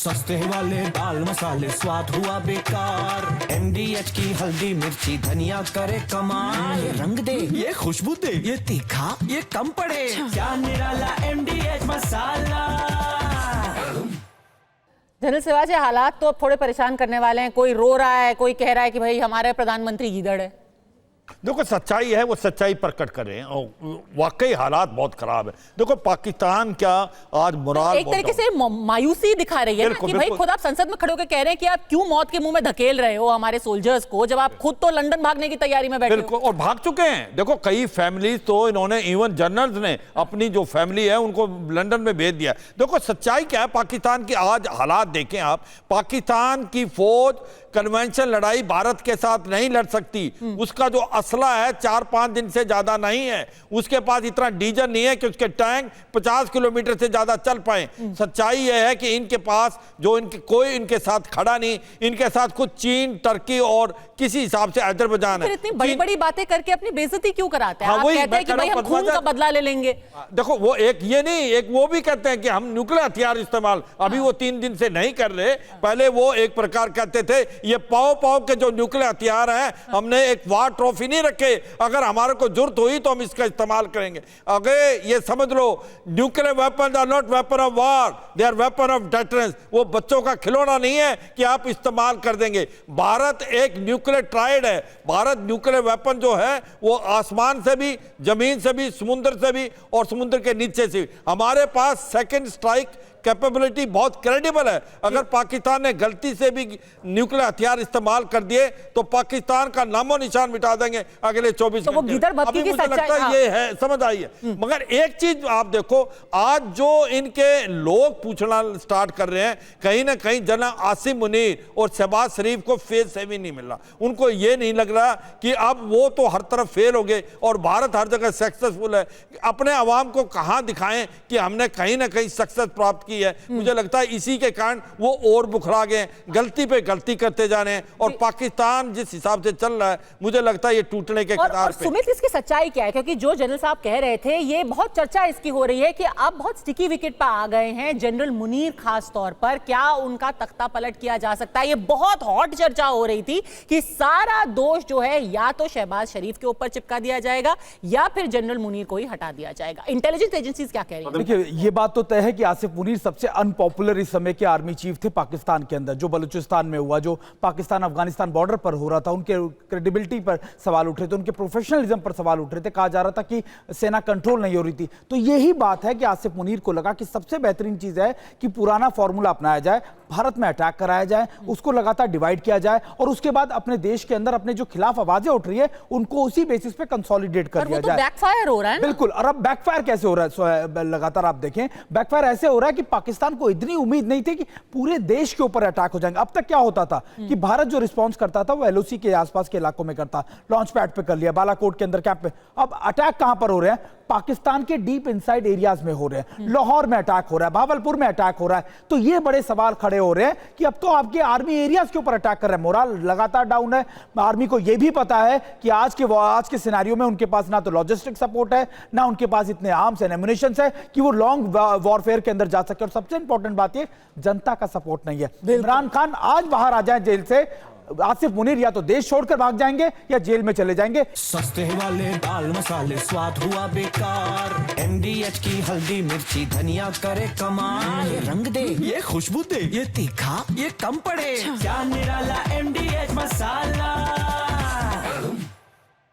सस्ते वाले दाल मसाले स्वाद हुआ बेकार। MDH की हल्दी मिर्ची धनिया करे कमाल। ये रंग दे, ये खुशबू दे, ये तीखा, ये कम पड़े। क्या निराला MDH मसाला। जनरल सिवाच, हालात तो अब थोड़े परेशान करने वाले हैं। कोई रो रहा है, कोई कह रहा है कि भाई हमारे प्रधानमंत्री गीदड़ है। देखो, सच्चाई है वो सच्चाई प्रकट करें और वाकई हालात बहुत खराब है। देखो, पाकिस्तान क्या आज मोराल एक तरीके से मायूसी दिखा रही है ना कि भाई खुद आप संसद में खड़े होकर कह रहे हैं कि आप क्यों मौत के मुंह में धकेल रहे हो हमारे सोल्जर्स को, जब आप खुद तो लंदन भागने की तैयारी में बैठे हो। और भाग चुके हैं। देखो, कई फैमिलीज तो इन्होंने, इवन जनरल्स ने अपनी जो फैमिली है उनको लंदन में भेज दिया। देखो, सच्चाई क्या है पाकिस्तान की आज हालात देखें आप। पाकिस्तान की फौज कन्वेंशन लड़ाई भारत के साथ नहीं लड़ सकती। उसका जो असला है 4-5 दिन से ज्यादा नहीं है। उसके पास इतना डीजल नहीं है कि उसके टैंक 50 किलोमीटर से ज्यादा चल पाए। सच्चाई यह है कि इनके पास जो कोई इनके साथ खड़ा नहीं। इनके साथ खुद चीन, टर्की और किसी हिसाब से अजरबैजान है। इतनी बड़ी बड़ी बातें करके अपनी बेइज्जती क्यों कराते हैं? आप कहते हैं कि भाई हम खून का बदला ले लेंगे। देखो, वो एक ये नहीं, एक वो भी कहते हैं कि हम न्यूक्लियर हथियार इस्तेमाल अभी वो 3 दिन से नहीं कर रहे। पहले वो एक प्रकार कहते थे ये पाव के जो न्यूक्लियर हथियार हैं, हमने एक वार ट्रॉफी नहीं रखे, अगर हमारे को जरूरत हुई तो हम इसका इस्तेमाल करेंगे। अगर ये समझ लो, nuclear weapon are not weapon of war, they are weapon of deterrence. वो बच्चों का खिलौना नहीं है कि आप इस्तेमाल कर देंगे। भारत एक न्यूक्लियर ट्राइड है। भारत न्यूक्लियर वेपन जो है वो आसमान से भी, जमीन से भी, समुद्र से भी और समुद्र के नीचे से भी। हमारे पास सेकंड स्ट्राइक कैपेबिलिटी बहुत क्रेडिबल है। अगर पाकिस्तान ने गलती से भी न्यूक्लियर हथियार इस्तेमाल कर दिए तो पाकिस्तान का नामो निशान मिटा देंगे अगले 24 तो घंटे। अभी मुझे लगता है ये है, समझ आई है। मगर एक चीज आप देखो, आज जो इनके लोग पूछना स्टार्ट कर रहे हैं, कहीं ना कहीं जनाब आसिम मुनीर और शहबाज शरीफ को फेस से भी नहीं मिल रहा। उनको ये नहीं लग रहा कि अब वो तो हर तरफ फेल हो गए और भारत हर जगह सक्सेसफुल है। अपने अवाम को कहां दिखाएं कि हमने कहीं ना कहीं सक्सेस प्राप्त की है। मुझे लगता है इसी के कारण वो और बुखरा गए, गलती पे गलती करते जा रहे हैं। और पाकिस्तान जिस हिसाब से चल रहा है, मुझे लगता है ये टूटने के कगार पे। सुमित, इसकी सच्चाई क्या है? क्योंकि जो जनरल साहब कह रहे थे, ये बहुत चर्चा इसकी हो रही है कि अब बहुत स्टिकी विकेट पर आ गए हैं जनरल मुनीर खास तौर पर। क्या उनका तख्ता पलट किया जा सकता है? ये बहुत हॉट चर्चा हो रही थी कि सारा दोष जो है या तो शहबाज शरीफ के ऊपर चिपका दिया जाएगा या फिर जनरल मुनीर को ही हटा दिया जाएगा। इंटेलिजेंस एजेंसीज क्या कह रही हैं? देखिए, ये बात तो तय है कि आसिफ मुनीर सबसे अनपॉपुलर इस समय के आर्मी चीफ थे पाकिस्तान के अंदर। जो बलूचिस्तान में हुआ, जो पाकिस्तान अफगानिस्तान बॉर्डर पर हो रहा था, उनके क्रेडिबिलिटी पर सवाल उठ रहे थे, उनके प्रोफेशनलिज्म पर सवाल उठ रहे थे। कहा जा रहा था कि सेना कंट्रोल नहीं हो रही थी। तो यही बात है कि आसिफ मुनीर को लगा कि सबसे बेहतरीन चीज है कि पुराना फॉर्मूला अपनाया जाए, भारत में अटैक कराया जाए, उसको लगातार डिवाइड किया जाए और उसके बाद अपने देश के अंदर अपने जो खिलाफ आवाजें उठ रही है उनको उसी बेसिस पे कंसोलिडेट कर दिया जाए। बैकफायर हो रहा है। बिल्कुल। और अब बैकफायर कैसे हो रहा है? लगातार आप देखें, बैकफायर ऐसे हो रहा है कि पाकिस्तान को इतनी उम्मीद नहीं थी कि पूरे देश के ऊपर अटैक हो जाएंगे। अब तक क्या होता था कि भारत जो रिस्पांस करता था वो LOC के आसपास के इलाकों में करता, लॉन्च पैड पे कर लिया, बालाकोट के अंदर कैंप पे। अब अटैक कहां पर हो रहे हैं? पाकिस्तान के डीप इनसाइड एरियाज में हो रहे हैं। लाहौर में अटैक हो रहा है, भावलपुर में अटैक हो रहा है। तो ये बड़े सवाल खड़े हो रहे हैं कि अब तो आपके आर्मी एरियाज के ऊपर अटैक कर रहे हैं। मोरल लगातार डाउन है। आर्मी को यह भी पता है कि आज के सिनेरियो में उनके पास ना तो लॉजिस्टिक सपोर्ट है, ना उनके पास इतने आर्म्स एंड एमुनिशन है कि वो लॉन्ग वॉरफेयर के अंदर जा सके। और सबसे इंपॉर्टेंट बात ये, जनता का सपोर्ट नहीं है। इमरान खान आज बाहर आ जाए जेल से, आसिफ मुनीर या तो देश छोड़कर भाग जाएंगे या जेल में चले जाएंगे। सस्ते वाले दाल मसाले स्वाद हुआ बेकार। MDH की हल्दी मिर्ची धनिया करे कमाल। ये रंग दे, ये खुशबू दे, ये तीखा, ये कम पड़े। क्या निराला